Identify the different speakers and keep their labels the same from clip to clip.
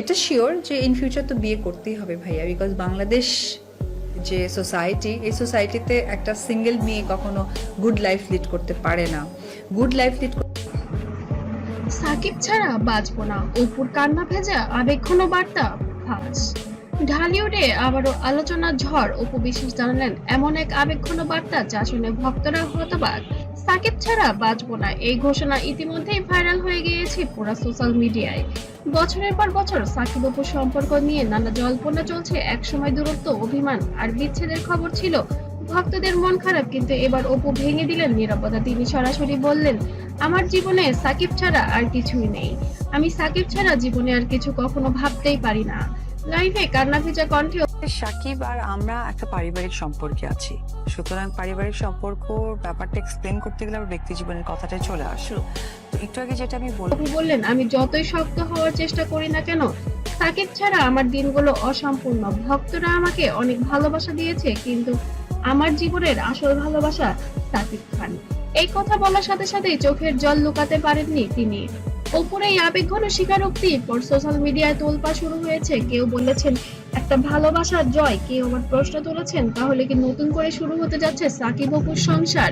Speaker 1: এটা শিওর যে in future তো বিয়ে করতেই হবে ভাইয়া, বিকজ বাংলাদেশ যে সোসাইটি, এই সোসাইটিতে একটা সিঙ্গেল মেয়ে কখনো গুড লাইফ লিড করতে পারে না। গুড লাইফ লিড
Speaker 2: সাকিব ছাড়া বাঁচবো না, অপুর কান্না ভেজা আবেগঘন বার্তা ফাঁস। ঢালিউডে আবারও আলোচনার ঝড়, অপু বিশ্বাস জানালেন এমন এক আবেগঘন বার্তা যা শুনে ভক্তরা হতবাক। সাকিব ছাড়া বাঁচবো না এই ঘোষণা ইতিমধ্যেই ভাইরাল হয়ে গিয়েছে পুরো সোশ্যাল মিডিয়ায়। বছরের পর বছর সাকিব অপুর সম্পর্ক নিয়ে নানা জল্পনা চলছে। একসময় দূরত্ব, অভিমান আর বিচ্ছেদের খবর ছিল ভক্তদের মন খারাপ, কিন্তু এবার অপু ভেঙে দিলেন নীরবতা। তিনি সরাসরি বললেন, আমার জীবনে সাকিব ছাড়া আর কিছুই নেই। আমি সাকিব ছাড়া জীবনে আর কিছু কখনো ভাবতেই পারি না। লাইভে কান্না ভেজা কণ্ঠে
Speaker 3: সাকিব আর আমরা একটা পারিবারিক সম্পর্কে আছি, সুতরাং পারিবারিক সম্পর্ক ব্যাপারটা এক্সপ্লেন করতে গেলে আমার ব্যক্তি জীবনের কথাটাই চলে আসলো। তো একটু আগে যেটা আমি
Speaker 2: অপু বললেন, আমি যতই শক্ত হওয়ার চেষ্টা করি না কেন, সাকিব ছাড়া আমার দিনগুলো অসম্পূর্ণ। ভক্তরা আমাকে অনেক ভালোবাসা দিয়েছে, কিন্তু আমার জীবনের আসল ভালোবাসা সাকিব খান। এই কথা বলার সাথে সাথেই চোখের জল লুকাতে পারেননি তিনি। অপুর এই আবেগঘন স্বীকারোক্তি পর সোশ্যাল মিডিয়ায় তোলপা শুরু হয়েছে। কেউ বলেছেন একটা ভালোবাসার জয়, কেউ আবার প্রশ্ন তুলেছেন তাহলে কি নতুন করে শুরু হতে যাচ্ছে সাকিব অপুর সংসার।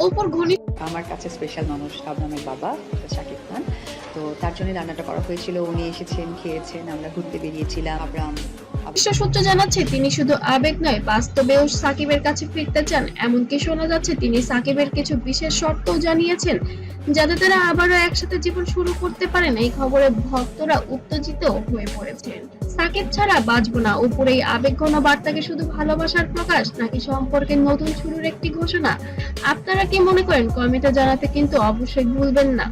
Speaker 2: অপুর ঘনিষ্ঠ
Speaker 3: আমার কাছে স্পেশাল মানুষ শাবনামের বাবা শাকিব খান, তো তার জন্য রান্নাটা করা হয়েছিল। উনি এসেছেন, খেয়েছেন, আমরা ঘুরতে বেরিয়েছিলাম। আব্রাম
Speaker 2: সূত্র জানাচ্ছে তিনি শুধু আবেগ নয়, বাস্তবেও সাকিবের কাছে ফিরতে চান। এমনকি শোনা যাচ্ছে তিনি সাকিবের কিছু বিশেষ শর্তও জানিয়েছেন, যাতে তারা আবারও একসাথে জীবন শুরু করতে পারেন। এই খবরে ভক্তরা উত্তেজিত হয়ে পড়েছেন। সাকিব ছাড়া বাঁচবো না, অপুর এই আবেগঘন বার্তাকে শুধু ভালোবাসার প্রকাশ, নাকি সম্পর্কের নতুন শুরুর একটি ঘোষণা? আপনারা কি মনে করেন কমেন্টে জানাতে কিন্তু অবশ্যই ভুলবেন না।